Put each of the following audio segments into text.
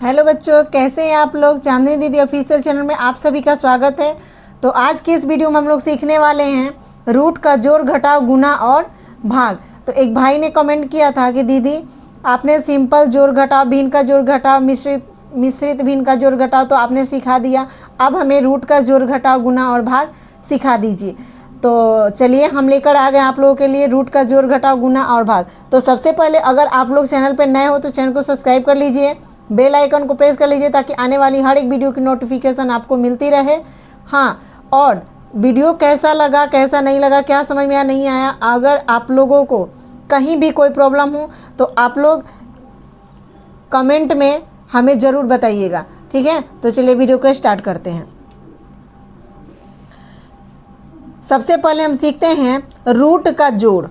Hello बच्चों, कैसे हैं आप लोग। चांदनी दीदी ऑफिशियल चैनल में आप सभी का स्वागत है। तो आज की इस वीडियो में हम लोग सीखने वाले हैं रूट का जोड़ घटाव गुना और भाग। तो एक भाई ने कमेंट किया था कि दीदी आपने सिंपल जोड़ घटाव, भिन्न का जोड़ घटाव, मिश्रित भिन्न का जोड़ घटाव तो आपने सिखा दिया, अब हमें रूट का जोड़ घटाव गुना और भाग सिखा दीजिए। तो चलिए हम लेकर आ गए आप लोगों के लिए रूट का जोड़ घटाव गुना और भाग। तो सबसे पहले अगर आप लोग चैनल पर नए हो तो चैनल को सब्सक्राइब कर लीजिए, बेल आइकन को प्रेस कर लीजिए ताकि आने वाली हर एक वीडियो की नोटिफिकेशन आपको मिलती रहे। हाँ, और वीडियो कैसा लगा, कैसा नहीं लगा, क्या समझ में आया नहीं आया, अगर आप लोगों को कहीं भी कोई प्रॉब्लम हो तो आप लोग कमेंट में हमें ज़रूर बताइएगा, ठीक है। तो चलिए वीडियो को स्टार्ट करते हैं। सबसे पहले हम सीखते हैं रूट का जोड़।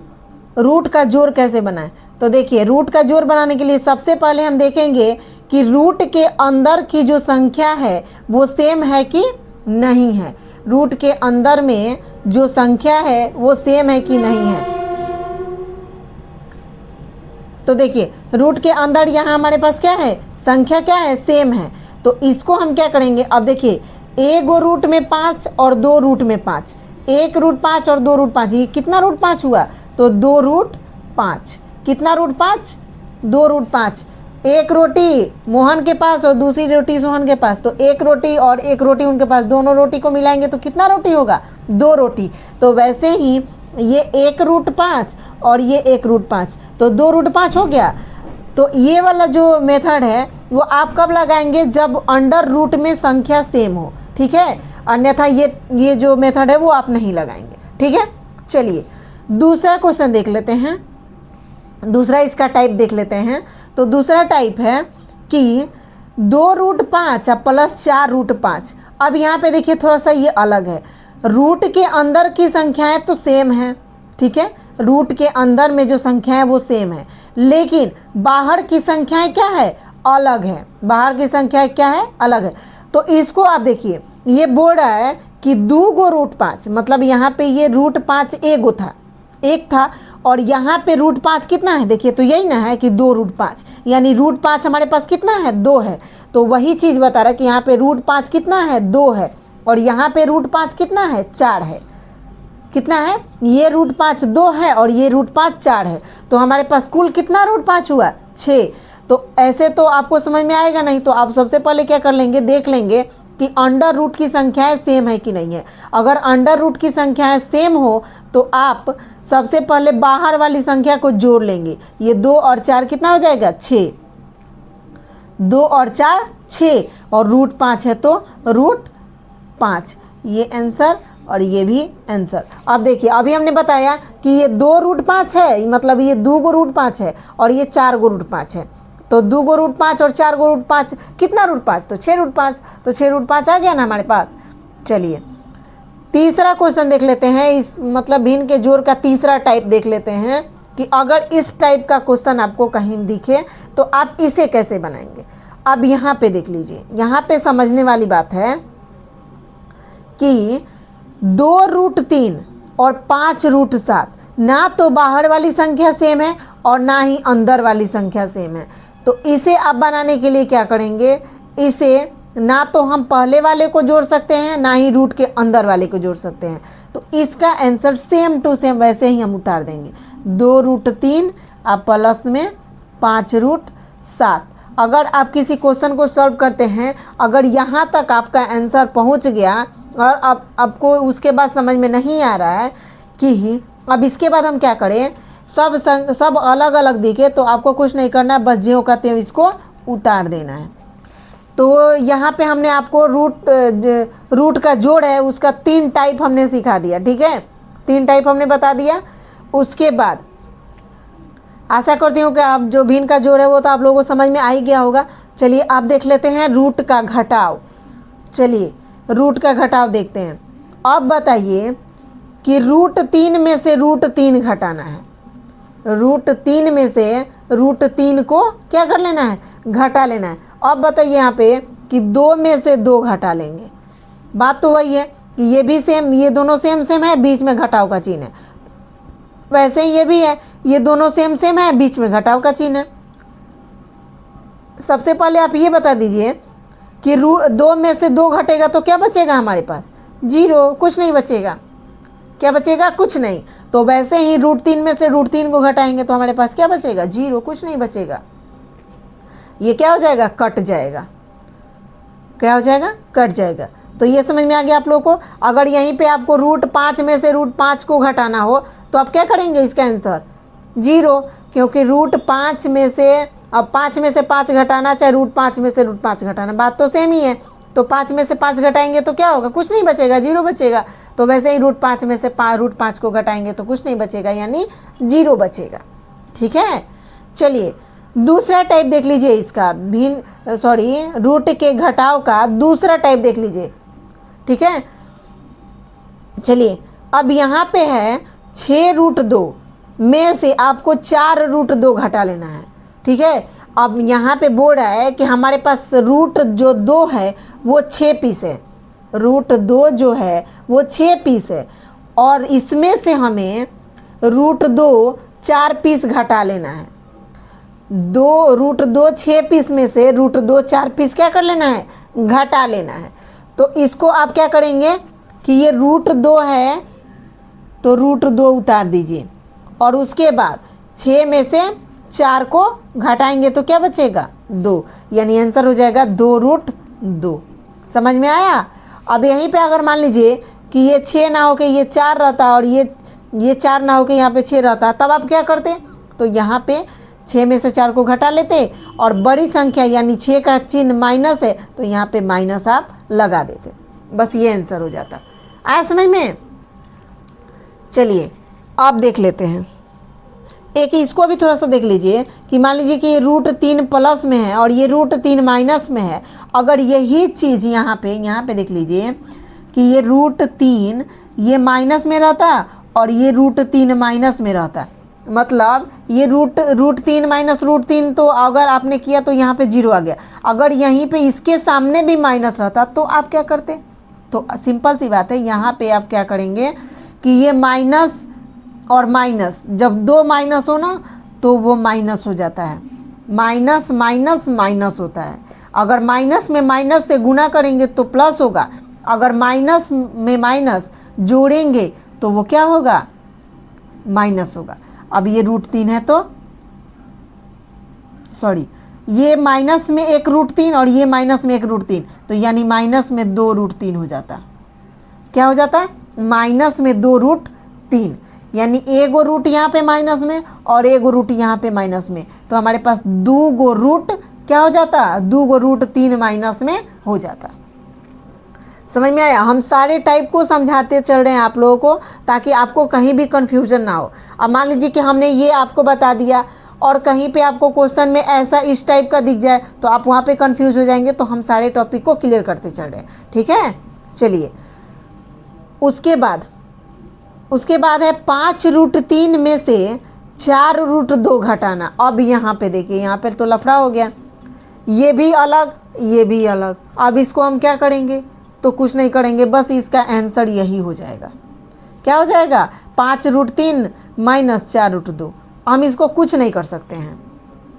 रूट का जोड़ कैसे बनाएं। तो देखिए, रूट का जोड़ बनाने के लिए सबसे पहले हम देखेंगे कि रूट के अंदर की जो संख्या है वो सेम है कि नहीं है। रूट के अंदर में जो संख्या है वो सेम है कि नहीं है। तो देखिए, रूट के अंदर यहाँ हमारे पास क्या है, संख्या क्या है, सेम है। तो इसको हम क्या करेंगे, अब देखिए एक रूट में 5 और 2 रूट में 5, 1 रूट 5 और 2 रूट 5, ये कितना रूट 5 हुआ, तो 2 रूट 5। कितना रूट 5, 2 रूट 5। एक रोटी मोहन के पास और दूसरी रोटी सोहन के पास, तो एक रोटी और एक रोटी उनके पास, दोनों रोटी को मिलाएंगे तो कितना रोटी होगा, 2 रोटी। तो वैसे ही ये 1 रूट 5 और ये 1 रूट 5, तो 2 रूट 5 हो गया। तो ये वाला जो मेथड है वो आप कब लगाएंगे, जब अंडर रूट में संख्या सेम हो, ठीक है। अन्यथा ये जो मेथड है वो आप नहीं लगाएंगे, ठीक है। चलिए दूसरा क्वेश्चन देख लेते हैं, दूसरा इसका टाइप देख लेते हैं। तो दूसरा टाइप है कि 2 रूट 5 प्लस 4 रूट 5। अब यहाँ पे देखिए थोड़ा सा ये अलग है, रूट के अंदर की संख्याएं तो सेम है, ठीक है। रूट के अंदर में जो संख्या है वो सेम है, लेकिन बाहर की संख्याएं क्या है, अलग है। बाहर की संख्या क्या है, अलग है। तो इसको आप देखिए, ये बोल रहा है कि 2 गो रूट 5, मतलब यहाँ पे ये रूट 5 एक था और यहाँ पे रूट 5 कितना है, देखिए तो यही ना है कि 2 रूट 5, यानी रूट 5 हमारे पास कितना है, 2 है। तो वही चीज़ बता रहा है कि यहाँ पे रूट 5 कितना है, 2 है, और यहाँ पे रूट 5 कितना है, 4 है। कितना है, ये रूट 5 2 है और ये रूट 5 4 है। तो हमारे पास कुल कितना रूट 5 हुआ, 6। तो ऐसे तो आपको समझ में आएगा नहीं, तो आप सबसे पहले क्या कर लेंगे, देख लेंगे कि अंडर रूट की संख्याएं सेम है कि नहीं है। अगर अंडर रूट की संख्याएं सेम हो तो आप सबसे पहले बाहर वाली संख्या को जोड़ लेंगे। ये 2 और 4 कितना हो जाएगा, 6। 2 और 4 6, और रूट 5 है तो रूट 5। ये आंसर और ये भी आंसर। अब देखिए, अभी हमने बताया कि ये 2 रूट 5 है, मतलब ये 2 गो रूट 5 है और ये 4 गो रूट 5 है। तो 2 गो रूट 5 और 4 गो रूट 5, कितना रूट 5, तो 6 रूट 5। तो 6 रूट 5 आ गया ना हमारे पास। चलिए तीसरा क्वेश्चन देख लेते हैं, इस मतलब भिन्न के जोड़ का तीसरा टाइप देख लेते हैं कि अगर इस टाइप का क्वेश्चन आपको कहीं दिखे तो आप इसे कैसे बनाएंगे। अब यहाँ पे देख लीजिए, यहाँ पे समझने वाली बात है कि 2 रूट 3 और 5 रूट 7, ना तो बाहर वाली संख्या सेम है और ना ही अंदर वाली संख्या सेम है। तो इसे आप बनाने के लिए क्या करेंगे, इसे ना तो हम पहले वाले को जोड़ सकते हैं, ना ही रूट के अंदर वाले को जोड़ सकते हैं। तो इसका आंसर सेम टू सेम वैसे ही हम उतार देंगे, 2 रूट 3 आप प्लस में 5 रूट 7। अगर आप किसी क्वेश्चन को सॉल्व करते हैं, अगर यहाँ तक आपका आंसर पहुँच गया और अब आपको उसके बाद समझ में नहीं आ रहा है कि अब इसके बाद हम क्या करें, सब अलग अलग दिखे तो आपको कुछ नहीं करना है, बस ज्यों का त्यों इसको उतार देना है। तो यहाँ पे हमने आपको रूट का जोड़ है उसका 3 टाइप हमने सिखा दिया, ठीक है। 3 टाइप हमने बता दिया। उसके बाद आशा करती हूँ कि आप जो भिन्न का जोड़ है वो तो आप लोगों को समझ में आ ही गया होगा। चलिए आप देख लेते हैं रूट का घटाव। चलिए रूट का घटाव देखते हैं। अब बताइए कि रूट 3 में से रूट 3 घटाना है। रूट 3 में से रूट 3 को क्या कर लेना है, घटा लेना है। अब बताइए यहाँ पे कि 2 में से 2 घटा लेंगे। बात तो वही है कि ये भी सेम, ये दोनों सेम सेम है, बीच में घटाव का चिन्ह है। वैसे ही ये भी है, ये दोनों सेम सेम है, बीच में घटाव का चिन्ह है। सबसे पहले आप ये बता दीजिए कि 2 में से 2 घटेगा तो क्या बचेगा हमारे पास? 0, कुछ नहीं बचेगा। क्या बचेगा? कुछ नहीं। तो वैसे ही √3 में से √3 को घटाएंगे तो हमारे पास क्या बचेगा? 0, कुछ नहीं बचेगा। ये क्या हो जाएगा? कट जाएगा। क्या हो जाएगा? कट जाएगा। तो ये समझ में आ गया आप लोगों को। अगर यहीं पे आपको √5 में से √5 को घटाना हो तो आप क्या करेंगे? इसका आंसर 0, क्योंकि √5 में से, अब 5 में से 5 घटाना चाहे √5 में से √5 घटाना, बात तो सेम ही है। तो 5 में से 5 घटाएंगे तो क्या होगा? कुछ नहीं बचेगा, 0 बचेगा। तो वैसे ही √5 में से √5 को घटाएंगे तो कुछ नहीं बचेगा, यानी 0 बचेगा। ठीक है, चलिए दूसरा टाइप देख लीजिए इसका, रूट के घटाव का दूसरा टाइप देख लीजिए। ठीक है, चलिए अब यहाँ पे है 6√2 में से आपको 4√2 घटा लेना है। ठीक है, अब यहाँ पे बोल रहा है कि हमारे पास रूट जो 2 है वो 6 पीस है। √2 जो है वो 6 पीस है और इसमें से हमें √2 4 पीस घटा लेना है। √2 6 पीस में से √2 4 पीस क्या कर लेना है? घटा लेना है। तो इसको आप क्या करेंगे कि ये √2 है तो √2 उतार दीजिए और उसके बाद 6 में से 4 को घटाएंगे तो क्या बचेगा? 2, यानी आंसर हो जाएगा 2√2। समझ में आया? अब यहीं पे अगर मान लीजिए कि ये 6 ना हो के ये 4 रहता और ये 4 ना हो के यहाँ पे 6 रहता, तब आप क्या करते? तो यहाँ पे 6 में से 4 को घटा लेते और बड़ी संख्या यानी 6 का चिन्ह माइनस है तो यहाँ पे माइनस आप लगा देते। बस ये आंसर हो जाता। आया समझ में? चलिए आप देख लेते हैं एक, इसको भी थोड़ा सा देख लीजिए कि मान लीजिए कि ये √3 प्लस में है और ये √3 माइनस में है। अगर यही चीज़ यहाँ पे देख लीजिए कि ये √3 ये माइनस में रहता और ये √3 माइनस में रहता, मतलब ये √3 माइनस √3, तो अगर आपने किया तो यहाँ पे 0 आ गया। अगर यहीं पे इसके सामने भी माइनस रहता तो आप क्या करते? तो सिंपल सी बात है, यहाँ पे आप क्या करेंगे कि ये माइनस और माइनस, जब 2 माइनस हो ना तो वो माइनस हो जाता है। माइनस माइनस माइनस होता है। अगर माइनस में माइनस से गुना करेंगे तो प्लस होगा, अगर माइनस में माइनस जोड़ेंगे तो वो क्या होगा? माइनस होगा। अब ये √3 है तो ये माइनस में 1 √3 और ये माइनस में 1 √3, तो यानी माइनस में 2 √3 हो जाता। क्या हो जाता है? माइनस में 2 √3, यानी 1 रूट यहाँ पे माइनस में और 1 रूट यहाँ पे माइनस में, तो हमारे पास 2 रूट क्या हो जाता? 2 √3 माइनस में हो जाता। समझ में आया? हम सारे टाइप को समझाते चल रहे हैं आप लोगों को ताकि आपको कहीं भी कन्फ्यूजन ना हो। अब मान लीजिए कि हमने ये आपको बता दिया और कहीं पे आपको क्वेश्चन में ऐसा इस टाइप का दिख जाए तो आप वहाँ पे कंफ्यूज हो जाएंगे, तो हम सारे टॉपिक को क्लियर करते चल रहे हैं। ठीक है, चलिए उसके बाद है 5√3 में से 4√2 घटाना। अब यहाँ पे देखिए, यहाँ पे तो लफड़ा हो गया, ये भी अलग ये भी अलग। अब इसको हम क्या करेंगे? तो कुछ नहीं करेंगे, बस इसका आंसर यही हो जाएगा। क्या हो जाएगा? 5√3 माइनस 4√2। हम इसको कुछ नहीं कर सकते हैं,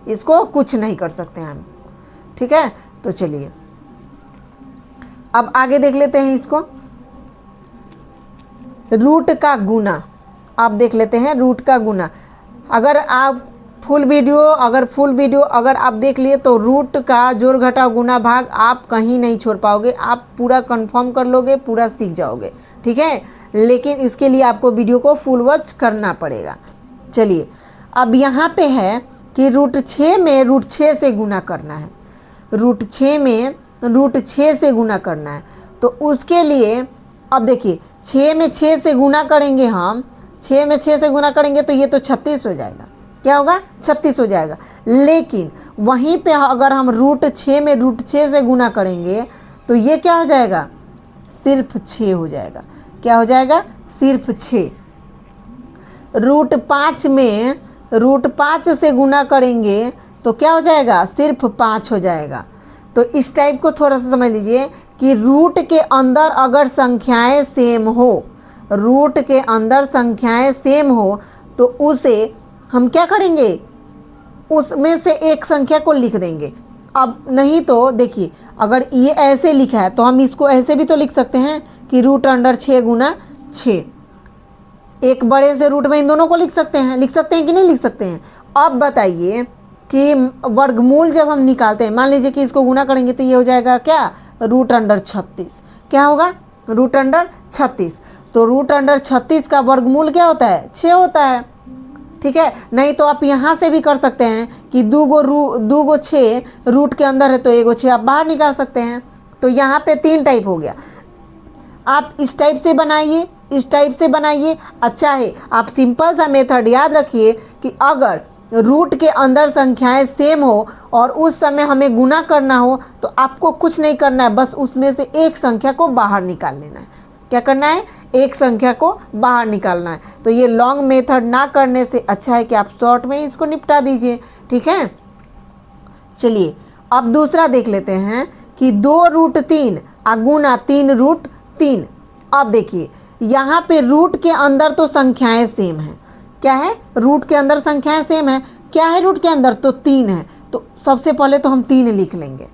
इसको कुछ नहीं कर सकते हैं हम। ठीक है, तो चलिए अब आगे देख लेते हैं इसको, रूट का गुना। आप देख लेते हैं रूट का गुना। अगर आप फुल वीडियो अगर आप देख लिए तो रूट का जोड़ घटाव गुना भाग आप कहीं नहीं छोड़ पाओगे, आप पूरा कंफर्म कर लोगे, पूरा सीख जाओगे। ठीक है, लेकिन इसके लिए आपको वीडियो को फुल वॉच करना पड़ेगा। चलिए अब यहाँ पे है कि √6 में √6 से गुना करना है, √6 में √6 से गुना करना है। तो उसके लिए अब देखिए 6 में 6 से गुना करेंगे, हम 6 में 6 से गुना करेंगे तो ये तो 36 हो जाएगा। क्या होगा? 36 हो जाएगा। लेकिन वहीं पे अगर हम √6 में √6 से गुना करेंगे तो ये क्या हो जाएगा? सिर्फ 6 हो जाएगा। क्या हो जाएगा? सिर्फ 6। √5 में √5 से गुना करेंगे तो क्या हो जाएगा? सिर्फ 5 हो जाएगा। तो इस टाइप को थोड़ा सा समझ लीजिए कि रूट के अंदर अगर संख्याएं सेम हो, रूट के अंदर संख्याएं सेम हो तो उसे हम क्या करेंगे? उसमें से एक संख्या को लिख देंगे। अब नहीं तो देखिए, अगर ये ऐसे लिखा है तो हम इसको ऐसे भी तो लिख सकते हैं कि रूट अंडर 6 गुना 6। एक बड़े से रूट में इन दोनों को लिख सकते हैं कि नहीं लिख सकते हैं। अब बताइए कि वर्गमूल जब हम निकालते हैं, मान लीजिए कि इसको गुना करेंगे तो ये हो जाएगा क्या, रूट अंडर 36। क्या होगा, रूट अंडर 36। तो रूट अंडर 36 का वर्गमूल क्या होता है, 6 होता है। ठीक है, नहीं तो आप यहाँ से भी कर सकते हैं कि दो गो 6 रूट के अंदर है तो एगो 6 आप बाहर निकाल सकते हैं। तो यहाँ पे 3 टाइप हो गया। आप इस टाइप से बनाइए, इस टाइप से बनाइए, अच्छा है। आप सिंपल सा मेथड याद रखिए कि अगर रूट के अंदर संख्याएं सेम हो और उस समय हमें गुना करना हो तो आपको कुछ नहीं करना है, बस उसमें से एक संख्या को बाहर निकाल लेना है। क्या करना है, एक संख्या को बाहर निकालना है। तो ये लॉन्ग मेथड ना करने से अच्छा है कि आप शॉर्ट में इसको निपटा दीजिए। ठीक है, चलिए अब दूसरा देख लेते हैं कि 2 रूट 3 गुना 3 रूट 3। अब देखिए यहाँ पे रूट के अंदर तो संख्याएं सेम हैं। क्या है, रूट के अंदर संख्याएं सेम है। क्या है रूट के अंदर, तो 3 है। तो सबसे पहले तो हम 3 लिख लेंगे।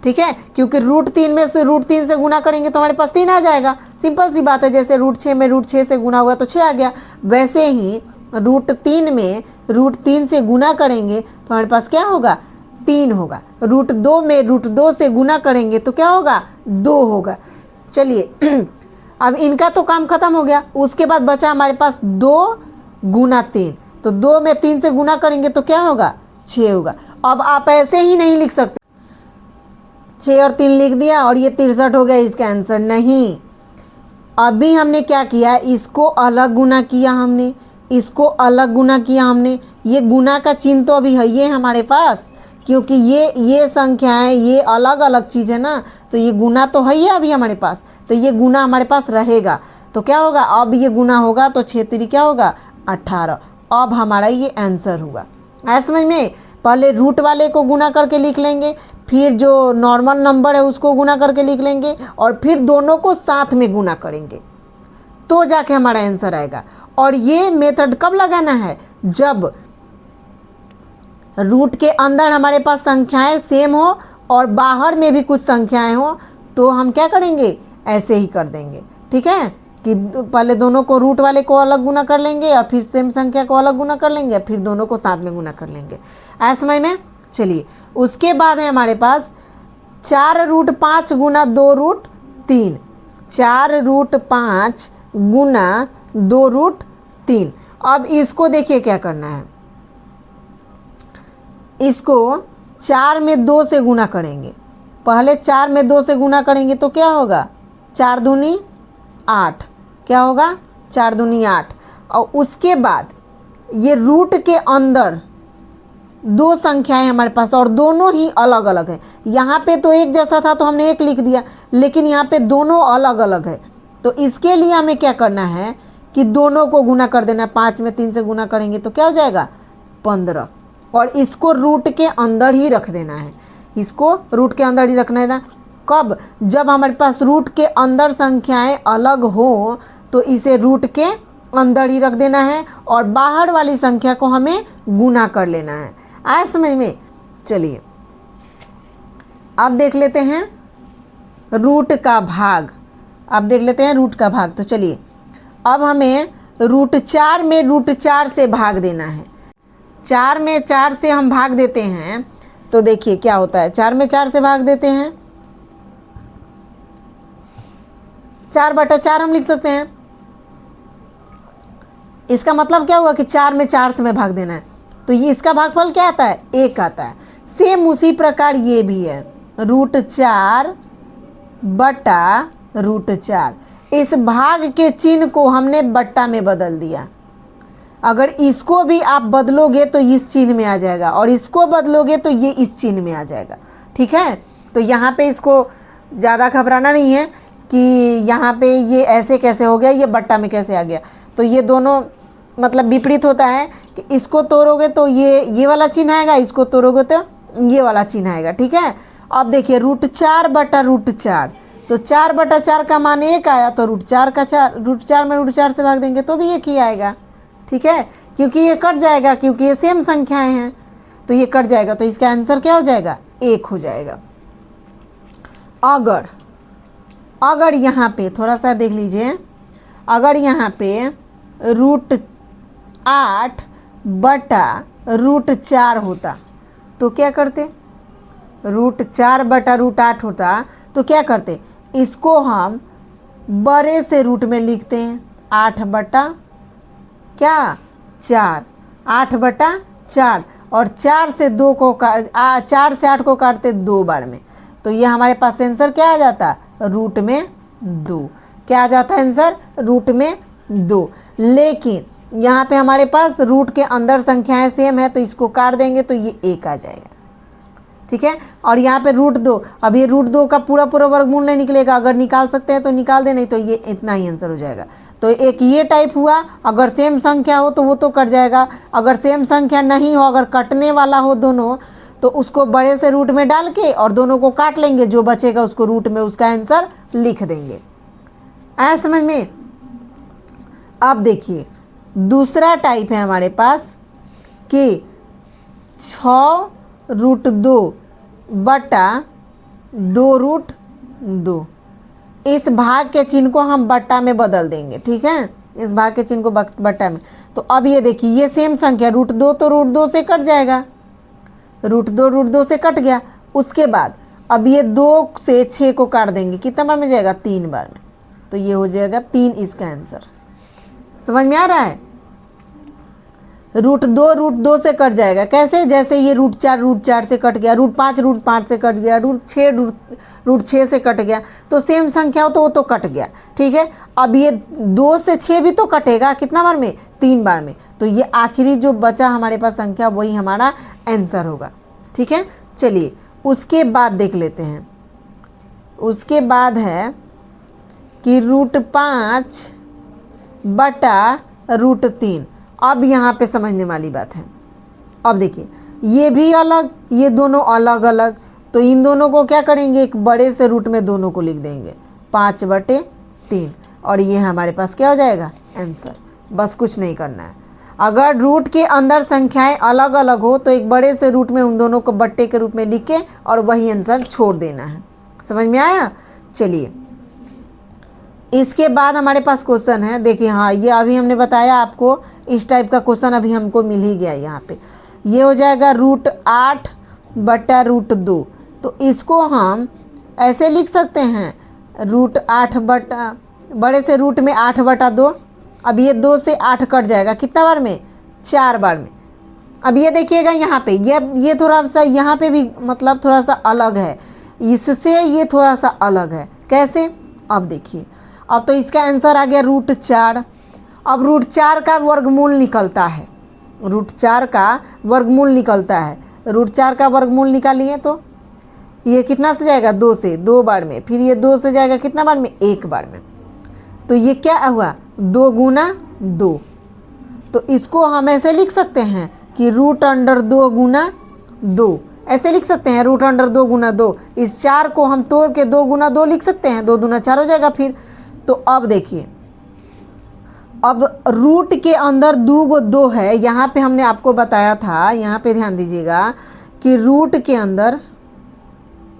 ठीक है, क्योंकि रूट 3 में से रूट 3 से गुना करेंगे तो हमारे पास 3 आ जाएगा। सिंपल सी बात है, जैसे रूट 6 में रूट 6 से गुना हुआ तो 6 आ गया, वैसे ही रूट 3 में रूट 3 से गुना करेंगे तो हमारे पास क्या होगा, 3 होगा। रूट 2 में रूट 2 से गुना करेंगे तो क्या होगा, 2 होगा। चलिए अब इनका तो काम खत्म हो गया। उसके बाद बचा हमारे पास 2 गुना 3। तो 2 में 3 से गुना करेंगे तो क्या होगा, 6 होगा। अब आप ऐसे ही नहीं लिख सकते 6 और 3 लिख दिया और ये 63 हो गया इसका आंसर, नहीं। अभी हमने क्या किया, इसको अलग गुना किया हमने, इसको अलग गुना किया हमने। ये गुना का चिन्ह तो अभी है ये हमारे पास, क्योंकि ये संख्याएं ये अलग अलग चीज़ है ना, तो ये गुना तो है ही अभी हमारे पास, तो ये गुना हमारे पास रहेगा। तो क्या होगा, अब ये गुना होगा तो 6 3 क्या होगा, 18। अब हमारा ये आंसर हुआ। ऐसा समझ में, पहले रूट वाले को गुना करके लिख लेंगे, फिर जो नॉर्मल नंबर है उसको गुना करके लिख लेंगे और फिर दोनों को साथ में गुना करेंगे तो जाके हमारा आंसर आएगा। और ये मेथड कब लगाना है, जब रूट के अंदर हमारे पास संख्याएं सेम हो और बाहर में भी कुछ संख्याएं हो, तो हम क्या करेंगे, ऐसे ही कर देंगे। ठीक है, कि पहले दोनों को रूट वाले को अलग गुना कर लेंगे और फिर सेम संख्या को अलग गुना कर लेंगे, फिर दोनों को साथ में गुना कर लेंगे। ऐसा समझ में। चलिए उसके बाद है हमारे पास 4 रूट 5 गुना 2 रूट 3। 4 रूट 5 गुना 2 रूट 3। अब इसको देखिए क्या करना है, इसको 4 में 2 से गुना करेंगे। पहले 4 में 2 से गुना करेंगे तो क्या होगा, 4 दूनी 8। क्या होगा, 4 दूनी 8। और उसके बाद ये रूट के अंदर 2 संख्याएं हमारे पास और दोनों ही अलग अलग है। यहाँ पे तो एक जैसा था तो हमने 1 लिख दिया, लेकिन यहाँ पे दोनों अलग अलग है। तो इसके लिए हमें क्या करना है कि दोनों को गुना कर देना। 5 में 3 से गुना करेंगे तो क्या हो जाएगा, 15। और इसको रूट के अंदर ही रख देना है, इसको रूट के अंदर ही रखना है ना। कब, जब हमारे पास रूट के अंदर संख्याएं अलग हो तो इसे रूट के अंदर ही रख देना है और बाहर वाली संख्या को हमें गुना कर लेना है। आया समझ में। चलिए अब देख लेते हैं रूट का भाग। अब देख लेते हैं रूट का भाग। तो चलिए अब हमें रूट 4 में रूट 4 से भाग देना है। 4 में 4 से हम भाग देते हैं तो देखिए क्या होता है। 4 में 4 से भाग देते हैं, 4/4 हम लिख सकते हैं। इसका मतलब क्या हुआ कि 4 में 4 से में भाग देना है, तो ये इसका भागफल क्या आता है, 1 आता है। सेम उसी प्रकार ये भी है, रूट 4 बटा रूट 4। इस भाग के चिन्ह को हमने बट्टा में बदल दिया। अगर इसको भी आप बदलोगे तो इस चिन्ह में आ जाएगा और इसको बदलोगे तो ये इस चिन्ह में आ जाएगा। ठीक है, तो यहाँ पे इसको ज़्यादा घबराना नहीं है कि यहाँ पे ये ऐसे कैसे हो गया, ये बट्टा में कैसे आ गया। तो ये दोनों मतलब विपरीत होता है कि इसको तोड़ोगे तो ये वाला चिन्ह आएगा, इसको तोड़ोगे तो ये वाला चिन्ह आएगा। ठीक है, अब देखिए रूट 4 बटा रूट 4, तो 4/4 का मान 1 आया, तो रूट 4 में रूट 4 से भाग देंगे तो भी 1 ही आएगा। ठीक है, क्योंकि ये कट जाएगा, क्योंकि ये सेम संख्याएं हैं तो ये कट जाएगा, तो इसका आंसर क्या हो जाएगा, 1 हो जाएगा। अगर यहाँ पे थोड़ा सा देख लीजिए, अगर यहाँ पे √8/√4 होता तो क्या करते, √4/√8 होता तो क्या करते, इसको हम बड़े से रूट में लिखते हैं 8/4, 8/4 और 4 से 8 को काटते 2 बार में, तो ये हमारे पास आंसर क्या आ जाता, √2। क्या आ जाता है आंसर, √2। लेकिन यहाँ पे हमारे पास रूट के अंदर संख्याएं सेम है तो इसको काट देंगे तो ये 1 आ जाएगा, ठीक है। और यहाँ पे √2, अब ये √2 का पूरा वर्गमूल नहीं निकलेगा, अगर निकाल सकते हैं तो निकाल दे, नहीं तो ये इतना ही आंसर हो जाएगा। तो एक ये टाइप हुआ, अगर सेम संख्या हो तो वो तो कट जाएगा, अगर सेम संख्या नहीं हो, अगर कटने वाला हो दोनों, तो उसको बड़े से रूट में डाल के और दोनों को काट लेंगे, जो बचेगा उसको रूट में उसका आंसर लिख देंगे। आया समझ में। अब देखिए दूसरा टाइप है हमारे पास कि 6√2/2√2। इस भाग के चिन्ह को हम बट्टा में बदल देंगे, ठीक है, इस भाग के चिन्ह को बट्टा में। तो अब ये देखिए ये सेम संख्या √2 तो √2 से कट जाएगा, √2 से कट गया। उसके बाद अब ये 2 से 6 को काट देंगे, कितना बार में जाएगा, 3 बार में, तो ये हो जाएगा 3 इसका आंसर। समझ में आ रहा है। √2 से कट जाएगा, कैसे, जैसे ये √4 से कट गया, √5 से कट गया, √6 से कट गया, तो सेम संख्या हो तो वो तो कट गया, ठीक है। अब ये 2 से 6 भी तो कटेगा, कितना बार में, 3 बार में, तो ये आखिरी जो बचा हमारे पास संख्या वही हमारा आंसर होगा, ठीक है। चलिए उसके बाद देख लेते हैं, उसके बाद है कि √5/√3। अब यहाँ पे समझने वाली बात है। अब देखिए ये भी अलग, ये दोनों अलग अलग, तो इन दोनों को क्या करेंगे, एक बड़े से रूट में दोनों को लिख देंगे 5/3, और ये हमारे पास क्या हो जाएगा, आंसर। बस कुछ नहीं करना है। अगर रूट के अंदर संख्याएं अलग अलग हो तो एक बड़े से रूट में उन दोनों को बट्टे के रूप में लिख के और वही आंसर छोड़ देना है। समझ में आया। चलिए इसके बाद हमारे पास क्वेश्चन है, देखिए हाँ ये अभी हमने बताया आपको, इस टाइप का क्वेश्चन अभी हमको मिल ही गया। यहाँ पे ये हो जाएगा √8/√2, तो इसको हम ऐसे लिख सकते हैं √8 बड़े से रूट में 8/2। अब ये 2 से 8 कट जाएगा, कितना बार में, 4 बार में। अब ये देखिएगा यहाँ पे ये थोड़ा सा यहाँ पे भी मतलब थोड़ा सा अलग है, इससे ये थोड़ा सा अलग है, कैसे, अब देखिए। अब तो इसका आंसर आ गया √4। अब √4 का वर्गमूल निकलता है, √4 का वर्गमूल निकलता है, √4 का वर्गमूल निकालिए तो ये कितना से जाएगा, 2 से, 2 बार में, फिर ये 2 से जाएगा कितना बार में, 1 बार में, तो ये क्या हुआ, 2 × 2। तो इसको हम ऐसे लिख सकते हैं कि √2 × 2, ऐसे लिख सकते हैं √2 × 2। इस 4 को हम तोड़ के 2 × 2 लिख सकते हैं, 2 दूना 4 हो जाएगा फिर। तो अब देखिए अब रूट के अंदर 2 है, यहाँ पे हमने आपको बताया था, यहाँ पे ध्यान दीजिएगा कि रूट के अंदर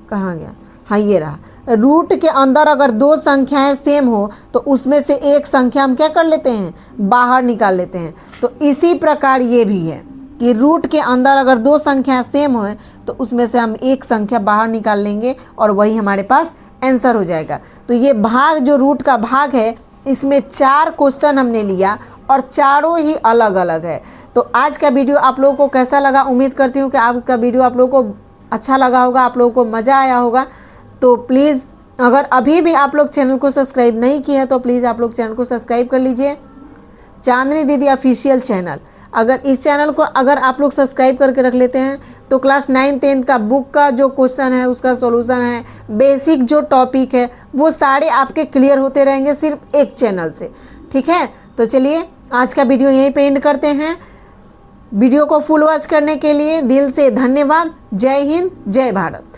कहाँ गया, हाँ ये रहा, रूट के अंदर अगर 2 संख्याएं सेम हो तो उसमें से एक संख्या हम क्या कर लेते हैं, बाहर निकाल लेते हैं। तो इसी प्रकार ये भी है कि रूट के अंदर अगर 2 संख्या सेम हो तो उसमें से हम एक संख्या बाहर निकाल लेंगे और वही हमारे पास आंसर हो जाएगा। तो ये भाग जो रूट का भाग है, इसमें 4 क्वेश्चन हमने लिया और चारों ही अलग अलग है। तो आज का वीडियो आप लोगों को कैसा लगा, उम्मीद करती हूँ कि आपका वीडियो आप लोगों को अच्छा लगा होगा, आप लोगों को मज़ा आया होगा। तो प्लीज़ अगर अभी भी आप लोग चैनल को सब्सक्राइब नहीं किए हैं तो प्लीज़ आप लोग चैनल को सब्सक्राइब कर लीजिए, चांदनी दीदी ऑफिशियल चैनल। अगर इस चैनल को अगर आप लोग सब्सक्राइब करके रख लेते हैं तो क्लास 9, 10 का बुक का जो क्वेश्चन है उसका सॉल्यूशन है, बेसिक जो टॉपिक है वो सारे आपके क्लियर होते रहेंगे सिर्फ एक चैनल से, ठीक है। तो चलिए आज का वीडियो यहीं पे एंड करते हैं। वीडियो को फुल वॉच करने के लिए दिल से धन्यवाद। जय हिंद, जय भारत।